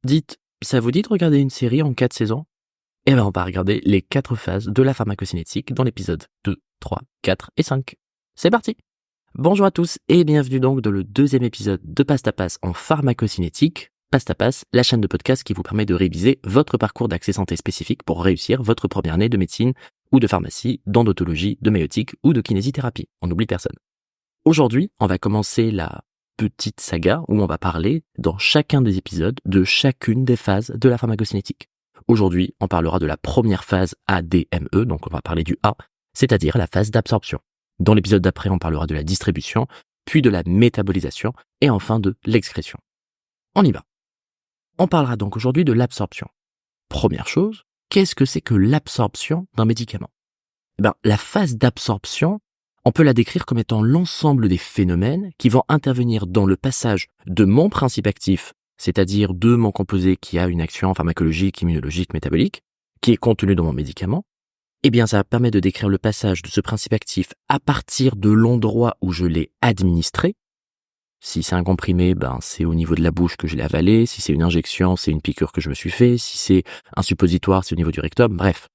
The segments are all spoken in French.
Dites, ça vous dit de regarder une série en 4 saisons? Eh ben, on va regarder les 4 phases de la pharmacocinétique dans l'épisode 2, 3, 4 et 5. C'est parti! Bonjour à tous et bienvenue donc dans le 2e épisode de Passe en pharmacocinétique. Passe, la chaîne de podcast qui vous permet de réviser votre parcours d'accès santé spécifique pour réussir votre première année de médecine ou de pharmacie, d'odontologie, de maïotique ou de kinésithérapie. On n'oublie personne. Aujourd'hui, on va commencer la petite saga où on va parler dans chacun des épisodes de chacune des phases de la pharmacocinétique. Aujourd'hui, on parlera de la première phase ADME, donc on va parler du A, c'est-à-dire la phase d'absorption. Dans l'épisode d'après, on parlera de la distribution, puis de la métabolisation et enfin de l'excrétion. On y va. On parlera donc aujourd'hui de l'absorption. Première chose, qu'est-ce que c'est que l'absorption d'un médicament? La phase d'absorption, on peut la décrire comme étant l'ensemble des phénomènes qui vont intervenir dans le passage de mon principe actif, c'est-à-dire de mon composé qui a une action pharmacologique, immunologique, métabolique, qui est contenu dans mon médicament. Eh bien, ça permet de décrire le passage de ce principe actif à partir de l'endroit où je l'ai administré. Si c'est un comprimé, c'est au niveau de la bouche que je l'ai avalé. Si c'est une injection, c'est une piqûre que je me suis fait. Si c'est un suppositoire, c'est au niveau du rectum. Bref,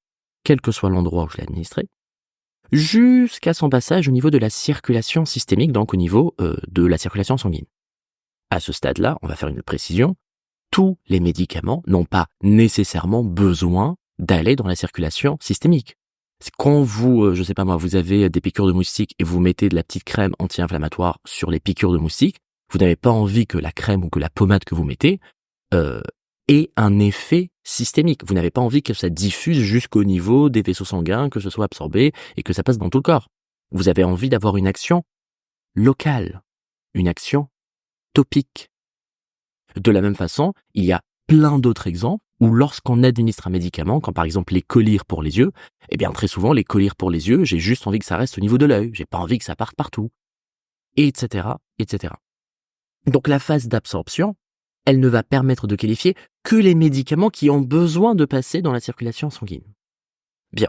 quel que soit l'endroit où je l'ai administré, jusqu'à son passage au niveau de la circulation systémique, donc au niveau de la circulation sanguine. À ce stade-là, on va faire une précision. Tous les médicaments n'ont pas nécessairement besoin d'aller dans la circulation systémique. Quand vous, vous avez des piqûres de moustiques et vous mettez de la petite crème anti-inflammatoire sur les piqûres de moustiques, vous n'avez pas envie que la crème ou que la pommade que vous mettez ait un effet systémique. Vous n'avez pas envie que ça diffuse jusqu'au niveau des vaisseaux sanguins, que ce soit absorbé et que ça passe dans tout le corps. Vous avez envie d'avoir une action locale, une action topique. De la même façon, il y a plein d'autres exemples où lorsqu'on administre un médicament, quand par exemple les collyres pour les yeux, très souvent les collyres pour les yeux, j'ai juste envie que ça reste au niveau de l'œil, j'ai pas envie que ça parte partout, etc., etc. Donc la phase d'absorption, elle ne va permettre de qualifier que les médicaments qui ont besoin de passer dans la circulation sanguine. Bien.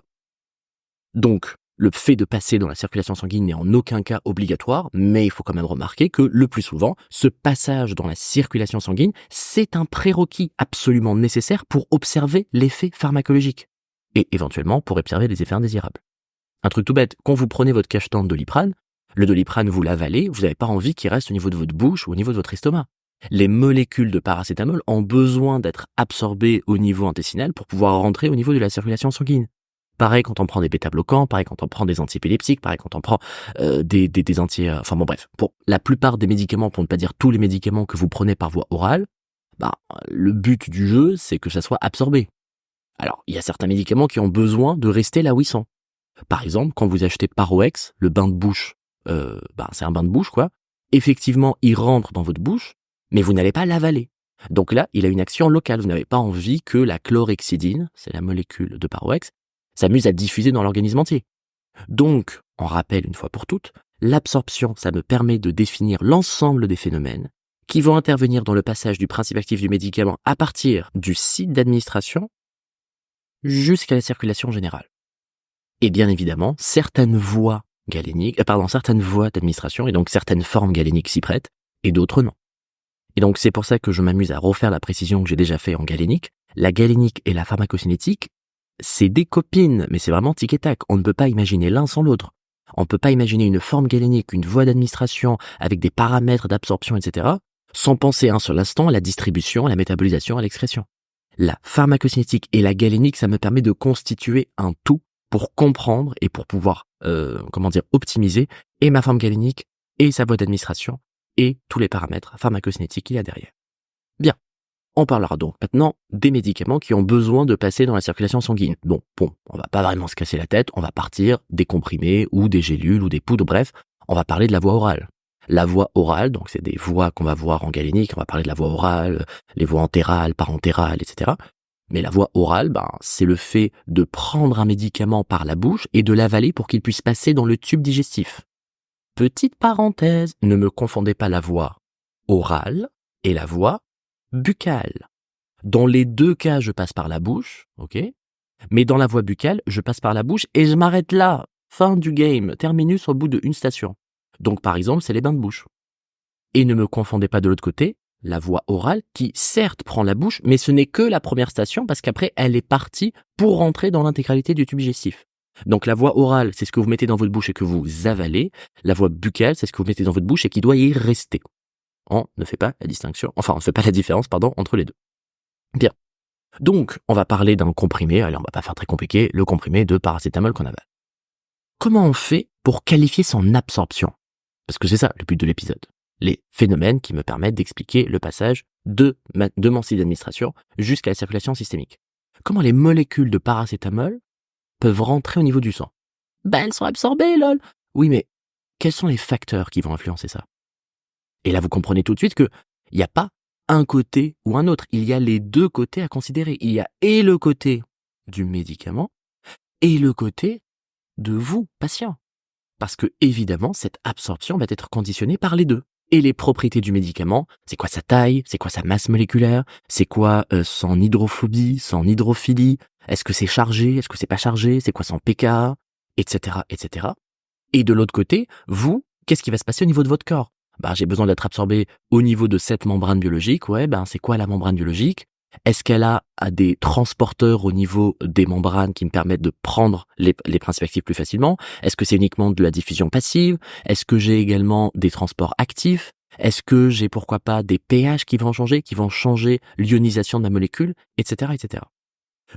Donc, le fait de passer dans la circulation sanguine n'est en aucun cas obligatoire, mais il faut quand même remarquer que le plus souvent, ce passage dans la circulation sanguine, c'est un prérequis absolument nécessaire pour observer l'effet pharmacologique et éventuellement pour observer les effets indésirables. Un truc tout bête, quand vous prenez votre cacheton de Doliprane, le Doliprane vous l'avalez, vous n'avez pas envie qu'il reste au niveau de votre bouche ou au niveau de votre estomac. Les molécules de paracétamol ont besoin d'être absorbées au niveau intestinal pour pouvoir rentrer au niveau de la circulation sanguine. Pareil quand on prend des bêta-bloquants, pareil quand on prend des antiépileptiques, pareil quand on prend des anti... pour la plupart des médicaments, pour ne pas dire tous les médicaments que vous prenez par voie orale, le but du jeu, c'est que ça soit absorbé. Alors, il y a certains médicaments qui ont besoin de rester là où ils sont. Par exemple, quand vous achetez Paroex, le bain de bouche, c'est un bain de bouche, quoi. Effectivement, il rentre dans votre bouche, mais vous n'allez pas l'avaler. Donc là, il a une action locale. Vous n'avez pas envie que la chlorhexidine, c'est la molécule de Paroex, s'amuse à diffuser dans l'organisme entier. Donc, on rappelle une fois pour toutes, l'absorption, ça me permet de définir l'ensemble des phénomènes qui vont intervenir dans le passage du principe actif du médicament à partir du site d'administration jusqu'à la circulation générale. Et bien évidemment, certaines voies d'administration et donc certaines formes galéniques s'y prêtent et d'autres non. Et donc c'est pour ça que je m'amuse à refaire la précision que j'ai déjà fait en galénique. La galénique et la pharmacocinétique, c'est des copines, mais c'est vraiment tic et tac. On ne peut pas imaginer l'un sans l'autre. On ne peut pas imaginer une forme galénique, une voie d'administration avec des paramètres d'absorption, etc., sans penser un seul instant à la distribution, à la métabolisation, à l'excrétion. La pharmacocinétique et la galénique, ça me permet de constituer un tout pour comprendre et pour pouvoir, optimiser et ma forme galénique et sa voie d'administration et tous les paramètres pharmacocinétiques qu'il y a derrière. Bien. On parlera donc maintenant des médicaments qui ont besoin de passer dans la circulation sanguine. Bon, on va pas vraiment se casser la tête, on va partir des comprimés ou des gélules ou des poudres, bref, on va parler de la voie orale. La voie orale, donc c'est des voies qu'on va voir en galénique, on va parler de la voie orale, les voies entérales, parentérales, etc. Mais la voie orale, c'est le fait de prendre un médicament par la bouche et de l'avaler pour qu'il puisse passer dans le tube digestif. Petite parenthèse, ne me confondez pas la voie orale et la voie buccale. Dans les deux cas, je passe par la bouche, ok? Mais dans la voie buccale, je passe par la bouche et je m'arrête là. Fin du game, terminus au bout d'une station. Donc par exemple, c'est les bains de bouche. Et ne me confondez pas de l'autre côté, la voie orale qui certes prend la bouche, mais ce n'est que la première station parce qu'après elle est partie pour rentrer dans l'intégralité du tube digestif. Donc la voie orale, c'est ce que vous mettez dans votre bouche et que vous avalez. La voie buccale, c'est ce que vous mettez dans votre bouche et qui doit y rester. On ne fait pas la distinction, enfin on ne fait pas la différence, entre les deux. Bien. Donc, on va parler d'un comprimé, allez, on va pas faire très compliqué, le comprimé de paracétamol qu'on avale. Comment on fait pour qualifier son absorption? Parce que c'est ça le but de l'épisode. Les phénomènes qui me permettent d'expliquer le passage de mon site d'administration jusqu'à la circulation systémique. Comment les molécules de paracétamol peuvent rentrer au niveau du sang? Elles sont absorbées, lol. Oui, mais quels sont les facteurs qui vont influencer ça? Et là, vous comprenez tout de suite que il n'y a pas un côté ou un autre. Il y a les deux côtés à considérer. Il y a et le côté du médicament et le côté de vous, patient. Parce que, évidemment, cette absorption va être conditionnée par les deux. Et les propriétés du médicament, c'est quoi sa taille, c'est quoi sa masse moléculaire, c'est quoi son hydrophobie, son hydrophilie, est-ce que c'est chargé, est-ce que c'est pas chargé, c'est quoi son pKa, etc., etc. Et de l'autre côté, vous, qu'est-ce qui va se passer au niveau de votre corps? J'ai besoin d'être absorbé au niveau de cette membrane biologique. C'est quoi la membrane biologique? Est-ce qu'elle a des transporteurs au niveau des membranes qui me permettent de prendre les principes actifs plus facilement? Est-ce que c'est uniquement de la diffusion passive? Est-ce que j'ai également des transports actifs? Est-ce que j'ai pourquoi pas des pH qui vont changer l'ionisation de ma molécule, etc., etc.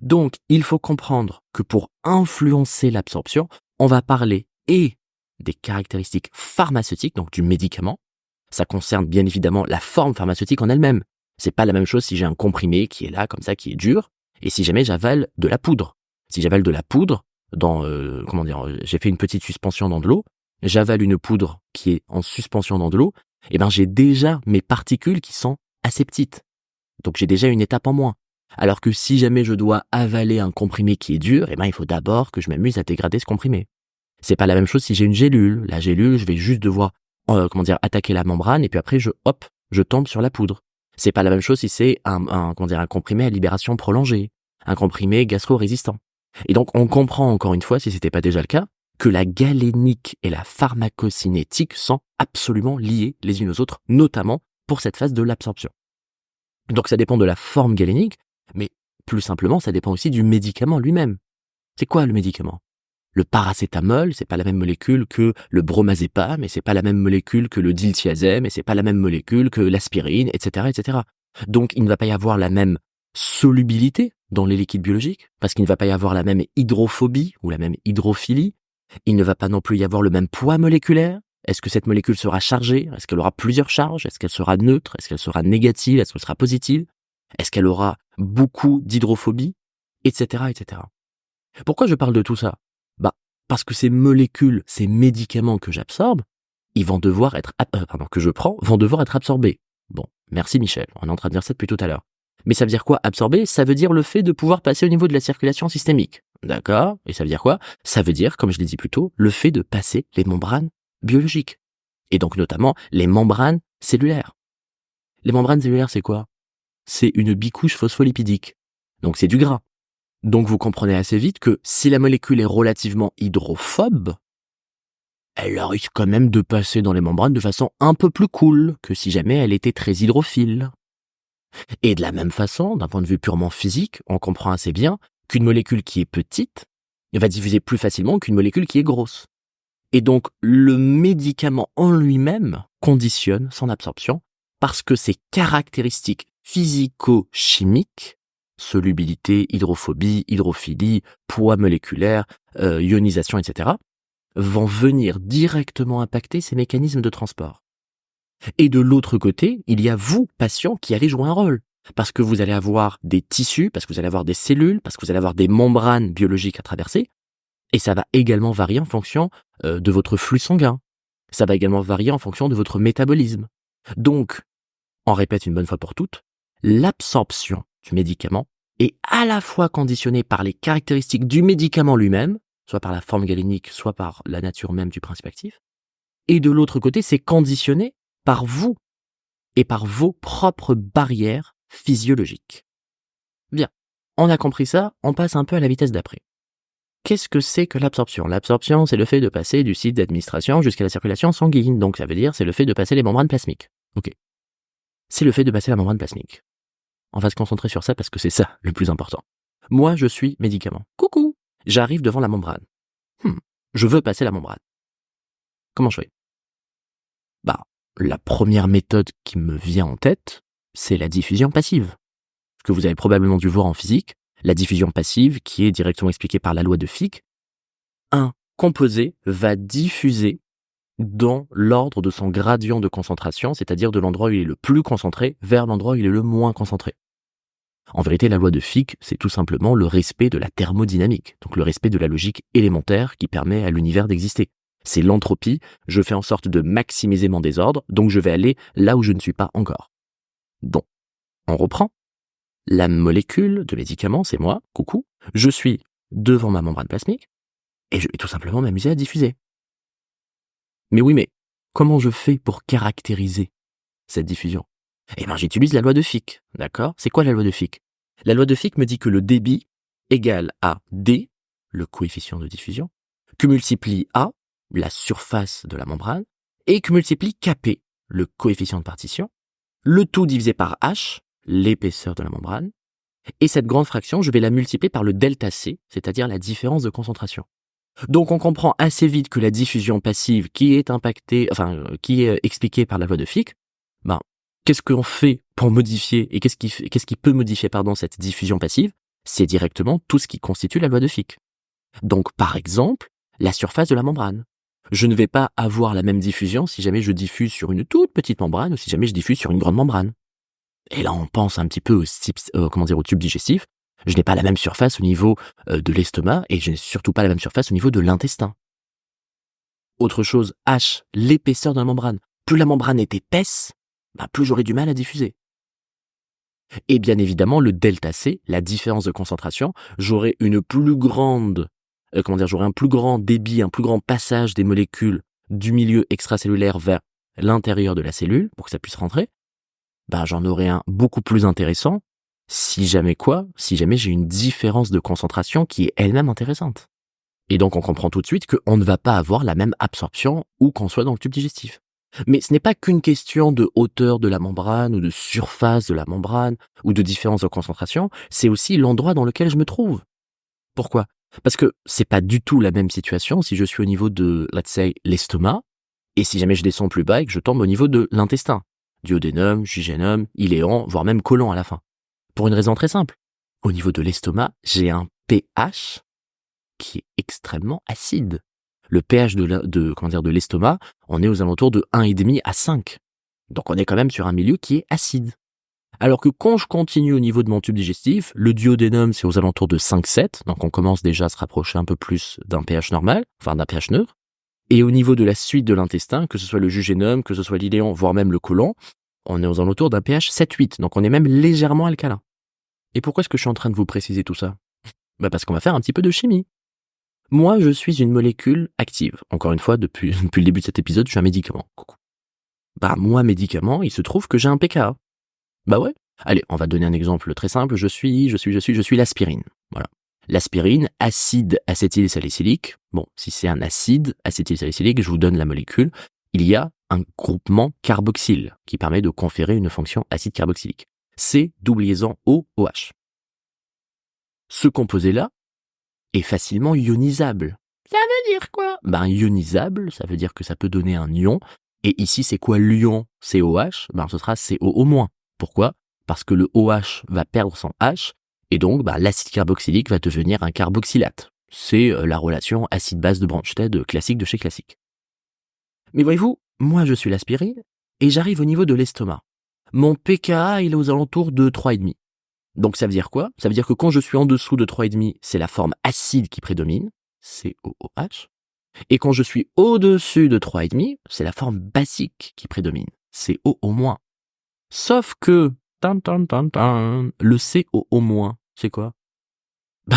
Donc, il faut comprendre que pour influencer l'absorption, on va parler et des caractéristiques pharmaceutiques, donc du médicament. Ça concerne bien évidemment la forme pharmaceutique en elle-même. C'est pas la même chose si j'ai un comprimé qui est là, comme ça, qui est dur, et si jamais j'avale de la poudre. Si j'avale de la poudre, j'ai fait une petite suspension dans de l'eau, j'avale une poudre qui est en suspension dans de l'eau, j'ai déjà mes particules qui sont assez petites. Donc j'ai déjà une étape en moins. Alors que si jamais je dois avaler un comprimé qui est dur, il faut d'abord que je m'amuse à dégrader ce comprimé. C'est pas la même chose si j'ai une gélule. La gélule, je vais juste devoir attaquer la membrane et puis après je tombe sur la poudre. C'est pas la même chose si c'est un comprimé à libération prolongée, un comprimé gastro-résistant. Et donc on comprend encore une fois, si c'était pas déjà le cas, que la galénique et la pharmacocinétique sont absolument liées les unes aux autres, notamment pour cette phase de l'absorption. Donc ça dépend de la forme galénique, mais plus simplement ça dépend aussi du médicament lui-même. C'est quoi le médicament? Le paracétamol, c'est pas la même molécule que le bromazépam, et c'est pas la même molécule que le diltiazem, et c'est pas la même molécule que l'aspirine, etc., etc. Donc, il ne va pas y avoir la même solubilité dans les liquides biologiques, parce qu'il ne va pas y avoir la même hydrophobie ou la même hydrophilie. Il ne va pas non plus y avoir le même poids moléculaire. Est-ce que cette molécule sera chargée? Est-ce qu'elle aura plusieurs charges? Est-ce qu'elle sera neutre? Est-ce qu'elle sera négative? Est-ce qu'elle sera positive? Est-ce qu'elle aura beaucoup d'hydrophobie? Etc., etc. Pourquoi je parle de tout ça? Parce que ces molécules, ces médicaments que j'absorbe, ils vont devoir être, que je prends, vont devoir être absorbés. Bon, merci Michel, on est en train de dire ça depuis tout à l'heure. Mais ça veut dire quoi, absorber? Ça veut dire le fait de pouvoir passer au niveau de la circulation systémique. D'accord? Et ça veut dire quoi? Ça veut dire, comme je l'ai dit plus tôt, le fait de passer les membranes biologiques. Et donc notamment les membranes cellulaires. Les membranes cellulaires, c'est quoi? C'est une bicouche phospholipidique. Donc c'est du gras. Donc vous comprenez assez vite que si la molécule est relativement hydrophobe, elle risque quand même de passer dans les membranes de façon un peu plus cool que si jamais elle était très hydrophile. Et de la même façon, d'un point de vue purement physique, on comprend assez bien qu'une molécule qui est petite va diffuser plus facilement qu'une molécule qui est grosse. Et donc le médicament en lui-même conditionne son absorption parce que ses caractéristiques physico-chimiques, solubilité, hydrophobie, hydrophilie, poids moléculaire, ionisation, etc., vont venir directement impacter ces mécanismes de transport. Et de l'autre côté, il y a vous, patient, qui allez jouer un rôle. Parce que vous allez avoir des tissus, parce que vous allez avoir des cellules, parce que vous allez avoir des membranes biologiques à traverser, et ça va également varier en fonction de votre flux sanguin. Ça va également varier en fonction de votre métabolisme. Donc, on répète une bonne fois pour toutes, l'absorption du médicament est à la fois conditionnée par les caractéristiques du médicament lui-même, soit par la forme galénique, soit par la nature même du principe actif, et de l'autre côté, c'est conditionné par vous et par vos propres barrières physiologiques. Bien, on a compris ça, on passe un peu à la vitesse d'après. Qu'est-ce que c'est que l'absorption? L'absorption, c'est le fait de passer du site d'administration jusqu'à la circulation sanguine, donc ça veut dire c'est le fait de passer les membranes plasmiques. Ok. c'est le fait de passer la membrane plasmique. On va se concentrer sur ça parce que c'est ça le plus important. Moi, je suis médicament. Coucou! J'arrive devant la membrane. Je veux passer la membrane. Comment je fais? La première méthode qui me vient en tête, c'est la diffusion passive. Ce que vous avez probablement dû voir en physique, la diffusion passive qui est directement expliquée par la loi de Fick. Un composé va diffuser dans l'ordre de son gradient de concentration, c'est-à-dire de l'endroit où il est le plus concentré vers l'endroit où il est le moins concentré. En vérité, la loi de Fick, c'est tout simplement le respect de la thermodynamique, donc le respect de la logique élémentaire qui permet à l'univers d'exister. C'est l'entropie, je fais en sorte de maximiser mon désordre, donc je vais aller là où je ne suis pas encore. Donc, on reprend. La molécule de médicament, c'est moi, coucou, je suis devant ma membrane plasmique, et je vais tout simplement m'amuser à diffuser. Mais comment je fais pour caractériser cette diffusion? J'utilise la loi de Fick, d'accord? C'est quoi la loi de Fick? La loi de Fick me dit que le débit égale à D, le coefficient de diffusion, que multiplie A, la surface de la membrane, et que multiplie Kp, le coefficient de partition, le tout divisé par H, l'épaisseur de la membrane, et cette grande fraction, je vais la multiplier par le delta C, c'est-à-dire la différence de concentration. Donc on comprend assez vite que la diffusion passive qui est expliquée par la loi de Fick, qu'est-ce qu'on fait pour modifier et qu'est-ce qui peut modifier cette diffusion passive? C'est directement tout ce qui constitue la loi de Fick. Donc par exemple, la surface de la membrane. Je ne vais pas avoir la même diffusion si jamais je diffuse sur une toute petite membrane ou si jamais je diffuse sur une grande membrane. Et là, on pense un petit peu au tube digestif. Je n'ai pas la même surface au niveau de l'estomac et je n'ai surtout pas la même surface au niveau de l'intestin. Autre chose, H, l'épaisseur de la membrane. Plus la membrane est épaisse, plus j'aurai du mal à diffuser. Et bien évidemment, le delta C, la différence de concentration, j'aurai j'aurai un plus grand débit, un plus grand passage des molécules du milieu extracellulaire vers l'intérieur de la cellule pour que ça puisse rentrer. J'en aurai un beaucoup plus intéressant si jamais j'ai une différence de concentration qui est elle-même intéressante. Et donc on comprend tout de suite qu'on ne va pas avoir la même absorption où qu'on soit dans le tube digestif. Mais ce n'est pas qu'une question de hauteur de la membrane ou de surface de la membrane ou de différence de concentration, c'est aussi l'endroit dans lequel je me trouve. Pourquoi? Parce que c'est pas du tout la même situation si je suis au niveau de, let's say, l'estomac, et si jamais je descends plus bas et que je tombe au niveau de l'intestin. Duodénum, jejunum, iléon, voire même côlon à la fin. Pour une raison très simple. Au niveau de l'estomac, j'ai un pH qui est extrêmement acide. Le pH de l'estomac, on est aux alentours de 1,5 à 5. Donc on est quand même sur un milieu qui est acide. Alors que quand je continue au niveau de mon tube digestif, le duodénum c'est aux alentours de 5-7, donc on commence déjà à se rapprocher un peu plus d'un pH normal, d'un pH neutre. Et au niveau de la suite de l'intestin, que ce soit le jejunum, que ce soit l'iléon, voire même le côlon, on est aux alentours d'un pH 7-8, donc on est même légèrement alcalin. Et pourquoi est-ce que je suis en train de vous préciser tout ça? Parce qu'on va faire un petit peu de chimie. Moi, je suis une molécule active. Encore une fois, depuis le début de cet épisode, je suis un médicament. Coucou. Moi, médicament, il se trouve que j'ai un pKa. Ouais. Allez, on va donner un exemple très simple. Je suis l'aspirine. Voilà. L'aspirine, acide acétylsalicylique. Bon, si c'est un acide acétylsalicylique, je vous donne la molécule. Il y a un groupement carboxyle qui permet de conférer une fonction acide carboxylique. C'est double liaison OOH. Ce composé-là est facilement ionisable. Ça veut dire quoi? Ionisable, ça veut dire que ça peut donner un ion. Et ici, c'est quoi l'ion COH? Ce sera CO-. Pourquoi? Parce que le OH va perdre son H, et donc l'acide carboxylique va devenir un carboxylate. C'est la relation acide-base de Bronsted classique de chez classique. Mais voyez-vous, moi je suis l'aspirine, et j'arrive au niveau de l'estomac. Mon pKa, il est aux alentours de 3,5. Donc ça veut dire quoi? Ça veut dire que quand je suis en dessous de 3,5, c'est la forme acide qui prédomine, COOH. Et quand je suis au-dessus de 3,5, c'est la forme basique qui prédomine, COO-. Sauf que, le COO-, c'est quoi?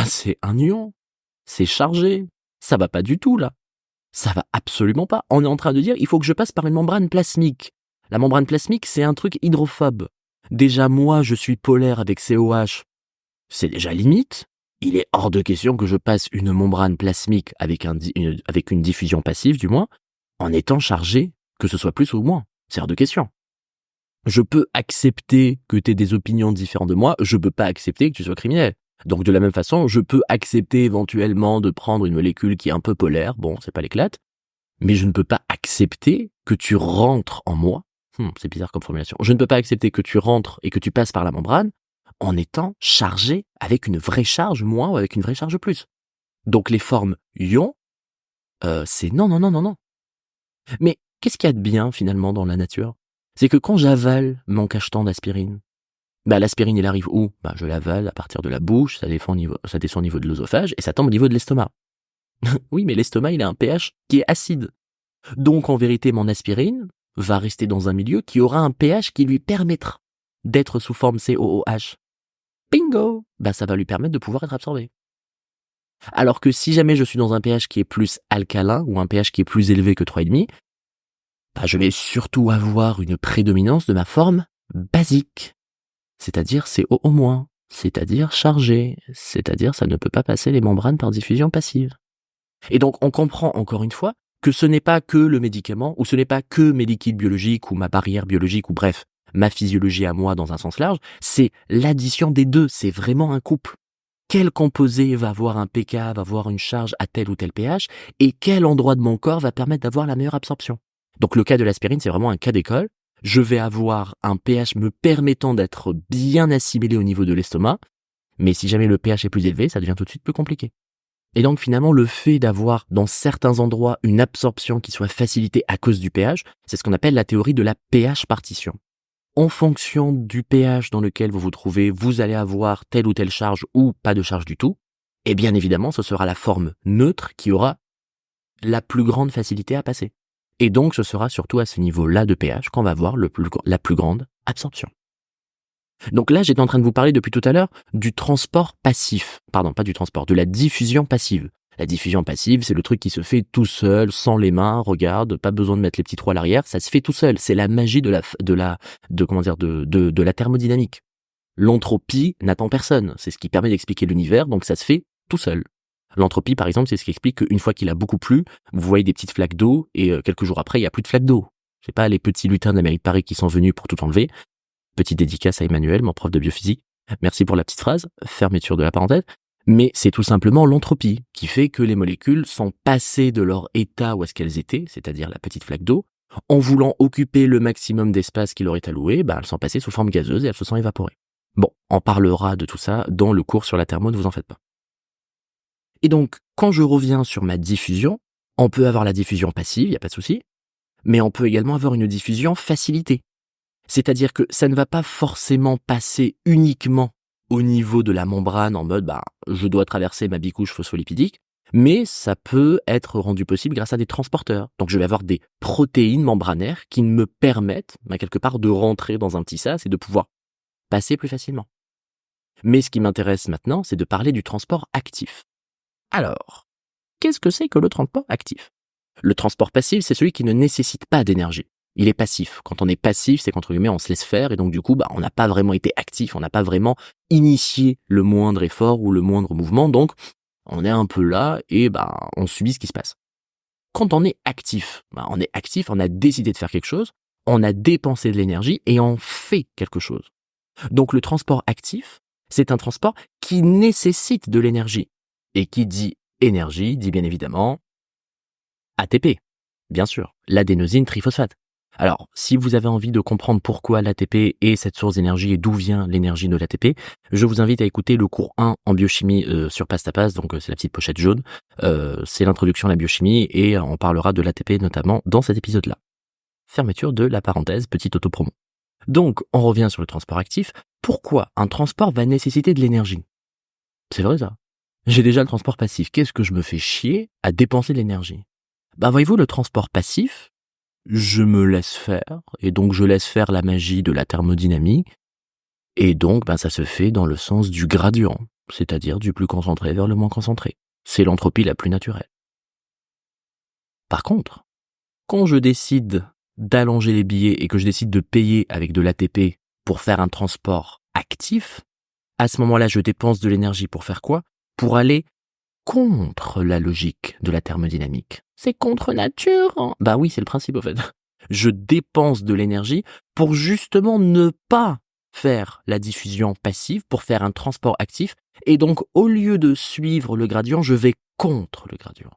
C'est un ion, c'est chargé, ça va pas du tout là. Ça va absolument pas. On est en train de dire, il faut que je passe par une membrane plasmique. La membrane plasmique, c'est un truc hydrophobe. Déjà, moi, je suis polaire avec COH. C'est déjà limite. Il est hors de question que je passe une membrane plasmique avec une diffusion passive, du moins, en étant chargé, que ce soit plus ou moins. C'est hors de question. Je peux accepter que tu aies des opinions différentes de moi, je peux pas accepter que tu sois criminel. Donc de la même façon, je peux accepter éventuellement de prendre une molécule qui est un peu polaire, bon, c'est pas l'éclate, mais je ne peux pas accepter que tu rentres en moi. C'est bizarre comme formulation. Je ne peux pas accepter que tu rentres et que tu passes par la membrane en étant chargé avec une vraie charge moins ou avec une vraie charge plus. Donc les formes ion, c'est non, non, non, non, non. Mais qu'est-ce qu'il y a de bien finalement dans la nature? C'est que quand j'avale mon cacheton d'aspirine, l'aspirine, il arrive où? Je l'avale à partir de la bouche, ça descend au niveau de l'œsophage et ça tombe au niveau de l'estomac. Oui, mais l'estomac, il a un pH qui est acide. Donc, en vérité, mon aspirine va rester dans un milieu qui aura un pH qui lui permettra d'être sous forme COOH. Bingo! Ça va lui permettre de pouvoir être absorbé. Alors que si jamais je suis dans un pH qui est plus alcalin ou un pH qui est plus élevé que 3,5, je vais surtout avoir une prédominance de ma forme basique. C'est-à-dire CO-, c'est-à-dire chargé, c'est-à-dire ça ne peut pas passer les membranes par diffusion passive. Et donc on comprend encore une fois que ce n'est pas que le médicament, ou ce n'est pas que mes liquides biologiques, ou ma barrière biologique, ou bref, ma physiologie à moi dans un sens large, c'est l'addition des deux, c'est vraiment un couple. Quel composé va avoir un pK, va avoir une charge à tel ou tel pH, et quel endroit de mon corps va permettre d'avoir la meilleure absorption. Donc le cas de l'aspirine, c'est vraiment un cas d'école. Je vais avoir un pH me permettant d'être bien assimilé au niveau de l'estomac, mais si jamais le pH est plus élevé, ça devient tout de suite plus compliqué. Et donc finalement, le fait d'avoir dans certains endroits une absorption qui soit facilitée à cause du pH, c'est ce qu'on appelle la théorie de la pH partition. En fonction du pH dans lequel vous vous trouvez, vous allez avoir telle ou telle charge ou pas de charge du tout, et bien évidemment, ce sera la forme neutre qui aura la plus grande facilité à passer. Et donc, ce sera surtout à ce niveau-là de pH qu'on va avoir la plus grande absorption. Donc là, j'étais en train de vous parler depuis tout à l'heure du transport passif. Pardon, pas du transport, de la diffusion passive. La diffusion passive, c'est le truc qui se fait tout seul, sans les mains, regarde, pas besoin de mettre les petits trous à l'arrière, ça se fait tout seul. C'est la magie de la thermodynamique. L'entropie n'attend personne. C'est ce qui permet d'expliquer l'univers, donc ça se fait tout seul. L'entropie, par exemple, c'est ce qui explique qu'une fois qu'il a beaucoup plu, vous voyez des petites flaques d'eau et quelques jours après, il n'y a plus de flaques d'eau. C'est pas les petits lutins de la mairie de Paris qui sont venus pour tout enlever. Petite dédicace à Emmanuel, mon prof de biophysique. Merci pour la petite phrase, fermeture de la parenthèse. Mais c'est tout simplement l'entropie qui fait que les molécules sont passées de leur état où est-ce qu'elles étaient, c'est-à-dire la petite flaque d'eau, en voulant occuper le maximum d'espace qui leur est alloué, elles sont passées sous forme gazeuse et elles se sont évaporées. Bon, on parlera de tout ça dans le cours sur la thermo, ne vous en faites pas. Et donc, quand je reviens sur ma diffusion, on peut avoir la diffusion passive, il n'y a pas de souci, mais on peut également avoir une diffusion facilitée. C'est-à-dire que ça ne va pas forcément passer uniquement au niveau de la membrane en mode je dois traverser ma bicouche phospholipidique, mais ça peut être rendu possible grâce à des transporteurs. Donc je vais avoir des protéines membranaires qui me permettent quelque part de rentrer dans un petit sas et de pouvoir passer plus facilement. Mais ce qui m'intéresse maintenant, c'est de parler du transport actif. Alors, qu'est-ce que c'est que le transport actif? Le transport passif, c'est celui qui ne nécessite pas d'énergie. Il est passif. Quand on est passif, c'est qu'entre guillemets, on se laisse faire et donc du coup, on n'a pas vraiment été actif, on n'a pas vraiment initié le moindre effort ou le moindre mouvement, donc on est un peu là et on subit ce qui se passe. Quand on est actif, on a décidé de faire quelque chose, on a dépensé de l'énergie et on fait quelque chose. Donc le transport actif, c'est un transport qui nécessite de l'énergie. Et qui dit énergie, dit bien évidemment ATP, bien sûr, l'adénosine triphosphate. Alors, si vous avez envie de comprendre pourquoi l'ATP est cette source d'énergie et d'où vient l'énergie de l'ATP, je vous invite à écouter le cours 1 en biochimie sur Pastapass, donc c'est la petite pochette jaune, c'est l'introduction à la biochimie et on parlera de l'ATP notamment dans cet épisode-là. Fermeture de la parenthèse, petite autopromo. Donc, on revient sur le transport actif. Pourquoi un transport va nécessiter de l'énergie? C'est vrai ça. J'ai déjà le transport passif. Qu'est-ce que je me fais chier à dépenser de l'énergie? Voyez-vous, le transport passif, je me laisse faire, et donc je laisse faire la magie de la thermodynamique, et donc ça se fait dans le sens du gradient, c'est-à-dire du plus concentré vers le moins concentré. C'est l'entropie la plus naturelle. Par contre, quand je décide d'allonger les billets et que je décide de payer avec de l'ATP pour faire un transport actif, à ce moment-là, je dépense de l'énergie pour faire quoi? Pour aller contre la logique de la thermodynamique. C'est contre nature. Oui, c'est le principe au fait. Je dépense de l'énergie pour justement ne pas faire la diffusion passive, pour faire un transport actif. Et donc, au lieu de suivre le gradient, je vais contre le gradient.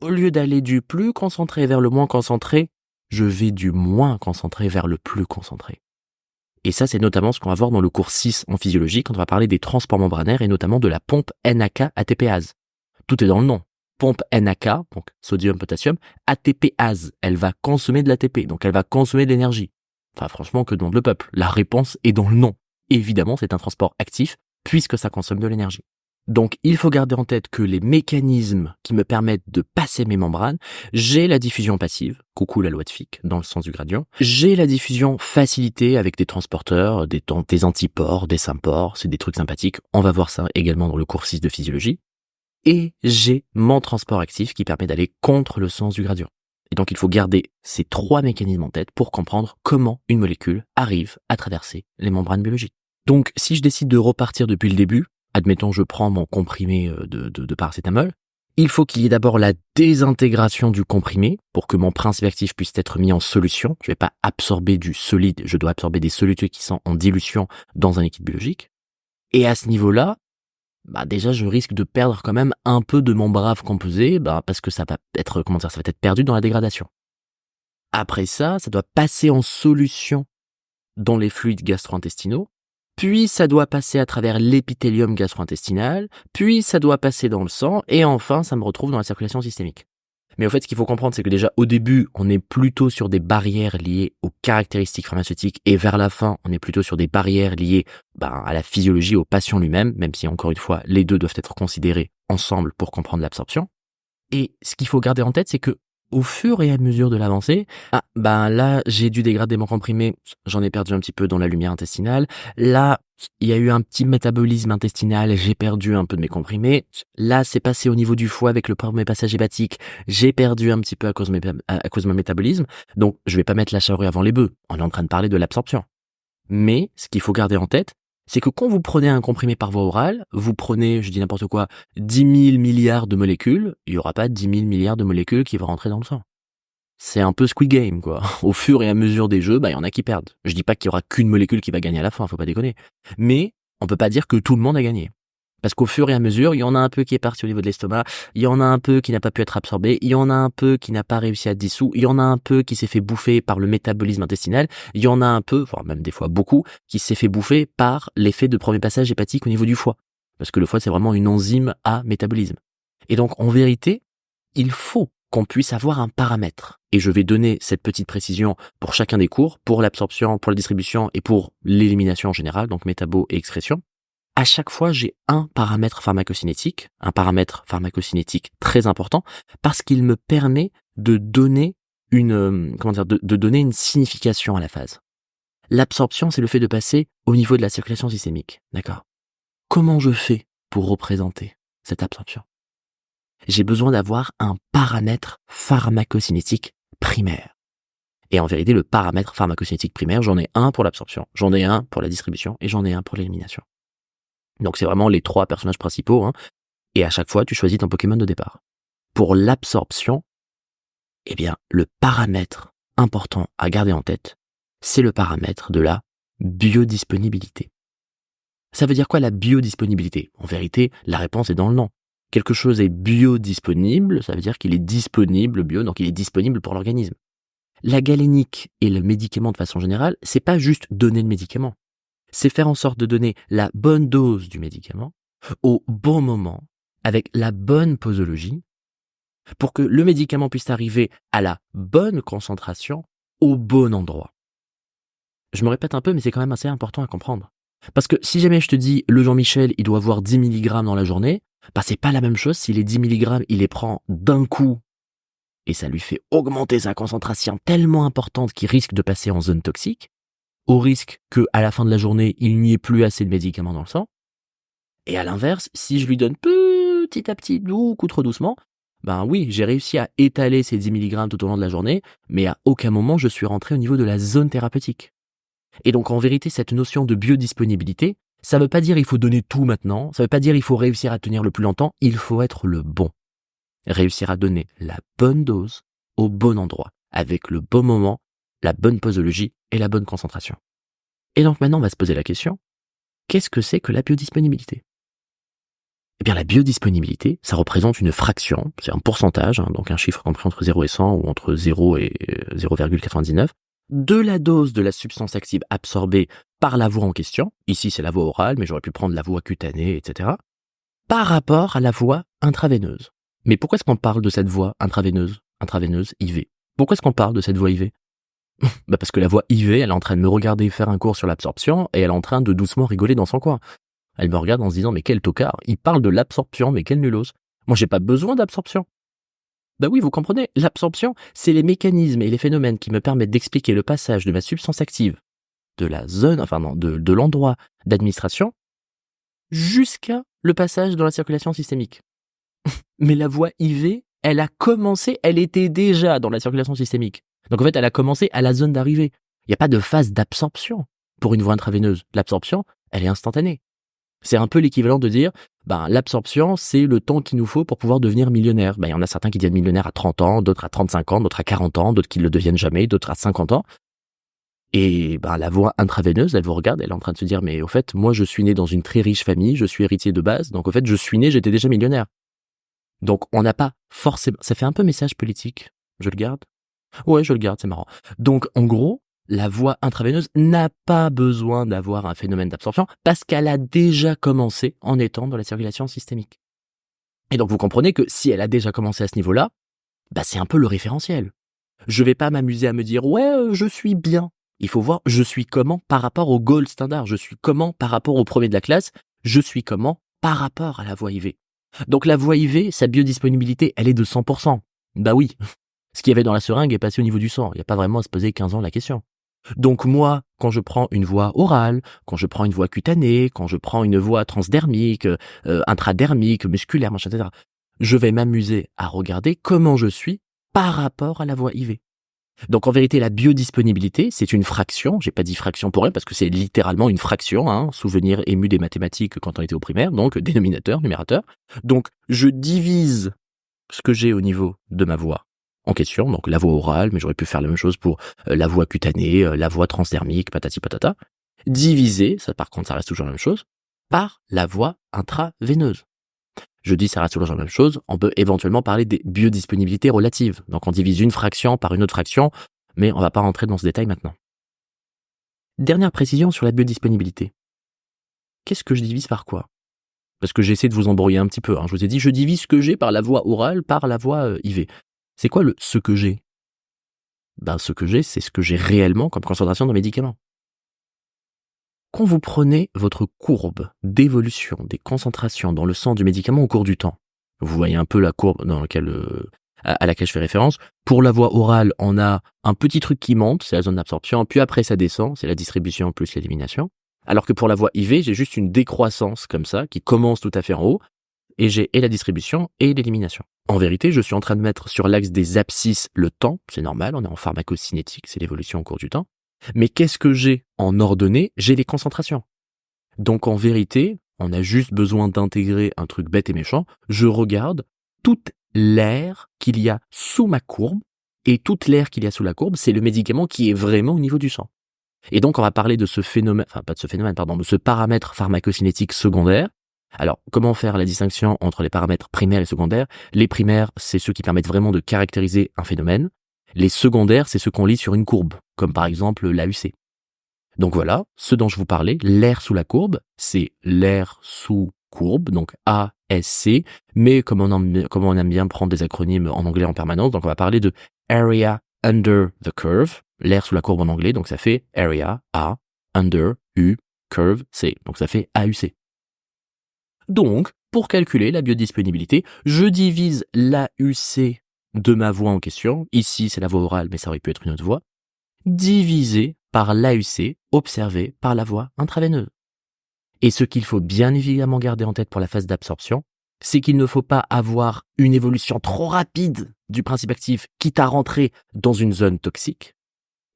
Au lieu d'aller du plus concentré vers le moins concentré, je vais du moins concentré vers le plus concentré. Et ça, c'est notamment ce qu'on va voir dans le cours 6 en physiologie, quand on va parler des transports membranaires et notamment de la pompe NAK-ATPase. Tout est dans le nom. Pompe NAK, donc sodium-potassium, ATPase, elle va consommer de l'ATP, donc elle va consommer de l'énergie. Enfin, franchement, que demande le peuple? La réponse est dans le nom. Évidemment, c'est un transport actif, puisque ça consomme de l'énergie. Donc, il faut garder en tête que les mécanismes qui me permettent de passer mes membranes, j'ai la diffusion passive, coucou la loi de Fick, dans le sens du gradient. J'ai la diffusion facilitée avec des transporteurs, des antipores, des sympores, c'est des trucs sympathiques. On va voir ça également dans le cours 6 de physiologie. Et j'ai mon transport actif qui permet d'aller contre le sens du gradient. Et donc, il faut garder ces 3 mécanismes en tête pour comprendre comment une molécule arrive à traverser les membranes biologiques. Donc, si je décide de repartir depuis le début, admettons je prends mon comprimé de paracétamol, il faut qu'il y ait d'abord la désintégration du comprimé pour que mon principe actif puisse être mis en solution. Je ne vais pas absorber du solide, je dois absorber des solutés qui sont en dilution dans un liquide biologique. Et à ce niveau-là, déjà je risque de perdre quand même un peu de mon brave composé, parce que ça va être perdu dans la dégradation. Après ça doit passer en solution dans les fluides gastro-intestinaux, puis ça doit passer à travers l'épithélium gastro-intestinal, puis ça doit passer dans le sang, et enfin ça me retrouve dans la circulation systémique. Mais au fait, ce qu'il faut comprendre, c'est que déjà au début, on est plutôt sur des barrières liées aux caractéristiques pharmaceutiques, et vers la fin, on est plutôt sur des barrières liées à la physiologie, au patient lui-même, même si encore une fois, les deux doivent être considérés ensemble pour comprendre l'absorption. Et ce qu'il faut garder en tête, c'est que au fur et à mesure de l'avancée, là, j'ai dû dégrader mon comprimé, j'en ai perdu un petit peu dans la lumière intestinale. Là, il y a eu un petit métabolisme intestinal, j'ai perdu un peu de mes comprimés. Là, c'est passé au niveau du foie avec le premier passage hépatique, j'ai perdu un petit peu à cause de mon métabolisme. Donc, je vais pas mettre la charrue avant les bœufs. On est en train de parler de l'absorption. Mais, ce qu'il faut garder en tête, c'est que quand vous prenez un comprimé par voie orale, vous prenez, je dis n'importe quoi, 10 000 milliards de molécules, il n'y aura pas 10 000 milliards de molécules qui vont rentrer dans le sang. C'est un peu Squid Game, quoi. Au fur et à mesure des jeux, il y en a qui perdent. Je dis pas qu'il y aura qu'une molécule qui va gagner à la fin, faut pas déconner. Mais, on peut pas dire que tout le monde a gagné. Parce qu'au fur et à mesure, il y en a un peu qui est parti au niveau de l'estomac, il y en a un peu qui n'a pas pu être absorbé, il y en a un peu qui n'a pas réussi à être dissous, il y en a un peu qui s'est fait bouffer par le métabolisme intestinal, il y en a un peu, voire même des fois beaucoup, qui s'est fait bouffer par l'effet de premier passage hépatique au niveau du foie. Parce que le foie, c'est vraiment une enzyme à métabolisme. Et donc, en vérité, il faut qu'on puisse avoir un paramètre. Et je vais donner cette petite précision pour chacun des cours, pour l'absorption, pour la distribution et pour l'élimination en général, donc métabo et excrétion. À chaque fois, j'ai un paramètre pharmacocinétique très important, parce qu'il me permet de donner de donner une signification à la phase. L'absorption, c'est le fait de passer au niveau de la circulation systémique, d'accord? Comment je fais pour représenter cette absorption? J'ai besoin d'avoir un paramètre pharmacocinétique primaire. Et en vérité, le paramètre pharmacocinétique primaire, j'en ai un pour l'absorption, j'en ai un pour la distribution et j'en ai un pour l'élimination. Donc c'est vraiment les 3 personnages principaux, et à chaque fois, tu choisis ton Pokémon de départ. Pour l'absorption, le paramètre important à garder en tête, c'est le paramètre de la biodisponibilité. Ça veut dire quoi la biodisponibilité? En vérité, la réponse est dans le nom. Quelque chose est biodisponible, ça veut dire qu'il est disponible bio, donc il est disponible pour l'organisme. La galénique et le médicament de façon générale, c'est pas juste donner le médicament. C'est faire en sorte de donner la bonne dose du médicament au bon moment, avec la bonne posologie, pour que le médicament puisse arriver à la bonne concentration au bon endroit. Je me répète un peu, mais c'est quand même assez important à comprendre. Parce que si jamais je te dis, le Jean-Michel, il doit avoir 10 mg dans la journée, c'est pas la même chose si les 10 mg, il les prend d'un coup, et ça lui fait augmenter sa concentration tellement importante qu'il risque de passer en zone toxique, au risque qu'à la fin de la journée, il n'y ait plus assez de médicaments dans le sang. Et à l'inverse, si je lui donne petit à petit, trop doucement, oui, j'ai réussi à étaler ces 10 mg tout au long de la journée, mais à aucun moment je suis rentré au niveau de la zone thérapeutique. Et donc en vérité, cette notion de biodisponibilité, ça veut pas dire il faut donner tout maintenant, ça veut pas dire il faut réussir à tenir le plus longtemps, il faut être le bon. Réussir à donner la bonne dose au bon endroit, avec le bon moment, la bonne posologie et la bonne concentration. Et donc maintenant, on va se poser la question, qu'est-ce que c'est que la biodisponibilité? Eh bien, la biodisponibilité, ça représente une fraction, c'est un pourcentage, donc un chiffre compris entre 0 et 100 ou entre 0 et 0,99, de la dose de la substance active absorbée par la voie en question, ici c'est la voie orale, mais j'aurais pu prendre la voie cutanée, etc., par rapport à la voie intraveineuse. Mais pourquoi est-ce qu'on parle de cette voie intraveineuse, IV? Pourquoi est-ce qu'on parle de cette voie IV? Parce que la voie IV, elle est en train de me regarder faire un cours sur l'absorption et elle est en train de doucement rigoler dans son coin. Elle me regarde en se disant, mais quel tocard, il parle de l'absorption, mais quel nulos. Moi, j'ai pas besoin d'absorption. Bah oui, vous comprenez, l'absorption, c'est les mécanismes et les phénomènes qui me permettent d'expliquer le passage de ma substance active de la zone, enfin non, de l'endroit d'administration jusqu'à le passage dans la circulation systémique. Mais la voie IV, elle a commencé, elle était déjà dans la circulation systémique. Donc en fait, elle a commencé à la zone d'arrivée. Il n'y a pas de phase d'absorption pour une voie intraveineuse. L'absorption, elle est instantanée. C'est un peu l'équivalent de dire, l'absorption, c'est le temps qu'il nous faut pour pouvoir devenir millionnaire. Il y en a certains qui deviennent millionnaires à 30 ans, d'autres à 35 ans, d'autres à 40 ans, d'autres qui ne le deviennent jamais, d'autres à 50 ans. Et la voie intraveineuse, elle vous regarde, elle est en train de se dire, mais au fait, moi, je suis né dans une très riche famille, je suis héritier de base, donc au fait, je suis né, j'étais déjà millionnaire. Donc on n'a pas forcément... Ça fait un peu message politique. Je le garde? Ouais, je le garde, c'est marrant. Donc en gros, la voie intraveineuse n'a pas besoin d'avoir un phénomène d'absorption parce qu'elle a déjà commencé en étant dans la circulation systémique. Et donc vous comprenez que si elle a déjà commencé à ce niveau-là, c'est un peu le référentiel. Je vais pas m'amuser à me dire ouais, je suis bien. Il faut voir je suis comment par rapport au gold standard, je suis comment par rapport au premier de la classe, je suis comment par rapport à la voie IV. Donc la voie IV, sa biodisponibilité, elle est de 100%. Bah oui, ce qu'il y avait dans la seringue est passé au niveau du sang. Il n'y a pas vraiment à se poser 15 ans la question. Donc moi, quand je prends une voie orale, quand je prends une voie cutanée, quand je prends une voie transdermique, intradermique, musculaire, machin, etc., je vais m'amuser à regarder comment je suis par rapport à la voie IV. Donc en vérité, la biodisponibilité, c'est une fraction. J'ai pas dit fraction pour elle parce que c'est littéralement une fraction, souvenir ému des mathématiques quand on était au primaire, donc dénominateur, numérateur. Donc je divise ce que j'ai au niveau de ma voie en question, donc la voie orale, mais j'aurais pu faire la même chose pour la voie cutanée, la voie transdermique, patati patata, divisé, ça par contre ça reste toujours la même chose, par la voie intraveineuse. Je dis ça reste toujours la même chose, on peut éventuellement parler des biodisponibilités relatives, donc on divise une fraction par une autre fraction, mais on va pas rentrer dans ce détail maintenant. Dernière précision sur la biodisponibilité. Qu'est-ce que je divise par quoi? Parce que j'essaie de vous embrouiller un petit peu, je vous ai dit je divise ce que j'ai par la voie orale, par la voie IV. C'est quoi ce que j'ai? Ce que j'ai, c'est ce que j'ai réellement comme concentration de médicaments. Quand vous prenez votre courbe d'évolution des concentrations dans le sang du médicament au cours du temps, vous voyez un peu la courbe dans laquelle, à laquelle je fais référence. Pour la voie orale, on a un petit truc qui monte, c'est la zone d'absorption, puis après ça descend, c'est la distribution plus l'élimination. Alors que pour la voie IV, j'ai juste une décroissance comme ça, qui commence tout à fait en haut, et j'ai et la distribution et l'élimination. En vérité, je suis en train de mettre sur l'axe des abscisses le temps, c'est normal, on est en pharmacocinétique, c'est l'évolution au cours du temps. Mais qu'est-ce que j'ai en ordonnée? J'ai les concentrations. Donc en vérité, on a juste besoin d'intégrer un truc bête et méchant. Je regarde toute l'air qu'il y a sous ma courbe, et toute l'air qu'il y a sous la courbe, c'est le médicament qui est vraiment au niveau du sang. Et donc on va parler de ce phénomène, de ce paramètre pharmacocinétique secondaire. Alors, comment faire la distinction entre les paramètres primaires et secondaires? Les primaires, c'est ceux qui permettent vraiment de caractériser un phénomène. Les secondaires, c'est ceux qu'on lit sur une courbe, comme par exemple l'AUC. Donc voilà, ce dont je vous parlais, l'air sous la courbe, c'est l'air sous courbe, donc ASC, mais comme on aime bien prendre des acronymes en anglais en permanence, donc on va parler de Area Under the Curve, l'air sous la courbe en anglais, donc ça fait Area, A, Under, U, Curve, C, donc ça fait AUC. Donc, pour calculer la biodisponibilité, je divise l'AUC de ma voie en question, ici c'est la voie orale, mais ça aurait pu être une autre voie, divisé par l'AUC observé par la voie intraveineuse. Et ce qu'il faut bien évidemment garder en tête pour la phase d'absorption, c'est qu'il ne faut pas avoir une évolution trop rapide du principe actif, quitte à rentrer dans une zone toxique,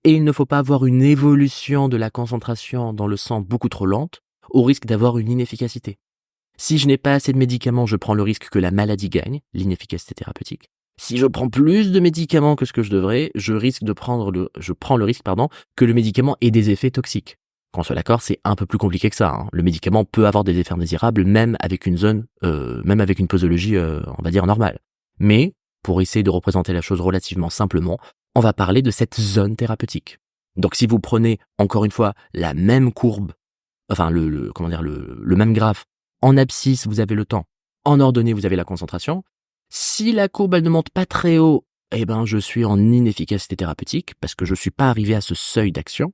et il ne faut pas avoir une évolution de la concentration dans le sang beaucoup trop lente, au risque d'avoir une inefficacité. Si je n'ai pas assez de médicaments, je prends le risque que la maladie gagne, l'inefficacité thérapeutique. Si je prends plus de médicaments que ce que je devrais, je prends le risque, que le médicament ait des effets toxiques. Qu'on soit d'accord, c'est un peu plus compliqué que ça, hein. Le médicament peut avoir des effets indésirables, même avec même avec une posologie, on va dire normale. Mais, pour essayer de représenter la chose relativement simplement, on va parler de cette zone thérapeutique. Donc si vous prenez, encore une fois, la même courbe, enfin le même graphe, en abscisse vous avez le temps, en ordonnée vous avez la concentration. Si la courbe elle ne monte pas très haut, eh ben je suis en inefficacité thérapeutique parce que je suis pas arrivé à ce seuil d'action.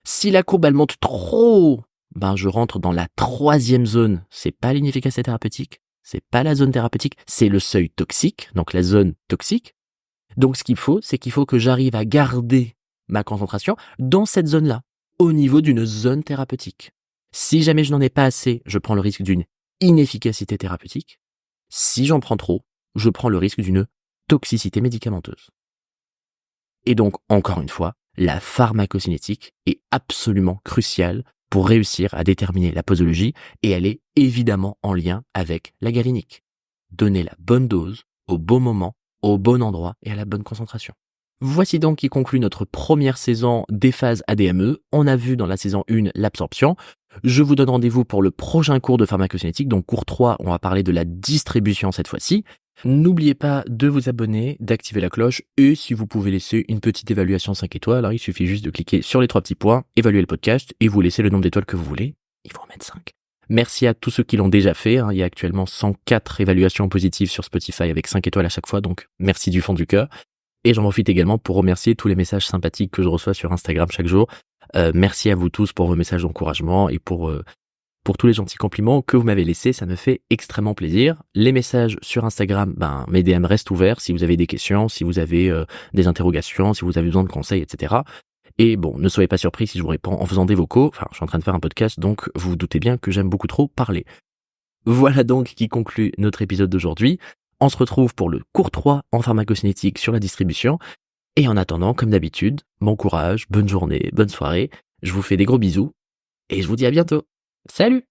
Si la courbe elle monte trop haut, ben je rentre dans la troisième zone. C'est pas l'inefficacité thérapeutique, c'est pas la zone thérapeutique, c'est le seuil toxique, donc la zone toxique. Donc ce qu'il faut, c'est qu'il faut que j'arrive à garder ma concentration dans cette zone-là, au niveau d'une zone thérapeutique. Si jamais je n'en ai pas assez, je prends le risque d'une inefficacité thérapeutique. Si j'en prends trop, je prends le risque d'une toxicité médicamenteuse. Et donc, encore une fois, la pharmacocinétique est absolument cruciale pour réussir à déterminer la posologie et elle est évidemment en lien avec la galénique. Donner la bonne dose, au bon moment, au bon endroit et à la bonne concentration. Voici donc qui conclut notre première saison des phases ADME. On a vu dans la saison 1 l'absorption. Je vous donne rendez-vous pour le prochain cours de pharmacocinétique. Donc cours 3, on va parler de la distribution cette fois-ci. N'oubliez pas de vous abonner, d'activer la cloche et si vous pouvez laisser une petite évaluation 5 étoiles, alors il suffit juste de cliquer sur les 3 petits points, évaluer le podcast et vous laissez le nombre d'étoiles que vous voulez. Il faut en mettre 5. Merci à tous ceux qui l'ont déjà fait. Il y a actuellement 104 évaluations positives sur Spotify avec 5 étoiles à chaque fois, donc merci du fond du cœur. Et j'en profite également pour remercier tous les messages sympathiques que je reçois sur Instagram chaque jour. Merci à vous tous pour vos messages d'encouragement et pour tous les gentils compliments que vous m'avez laissés. Ça me fait extrêmement plaisir. Les messages sur Instagram, mes DM restent ouverts si vous avez des questions, si vous avez des interrogations, si vous avez besoin de conseils, etc. Et bon, ne soyez pas surpris si je vous réponds en faisant des vocaux. Enfin, je suis en train de faire un podcast, donc vous vous doutez bien que j'aime beaucoup trop parler. Voilà donc qui conclut notre épisode d'aujourd'hui. On se retrouve pour le cours 3 en pharmacocinétique sur la distribution. Et en attendant, comme d'habitude, bon courage, bonne journée, bonne soirée. Je vous fais des gros bisous et je vous dis à bientôt. Salut!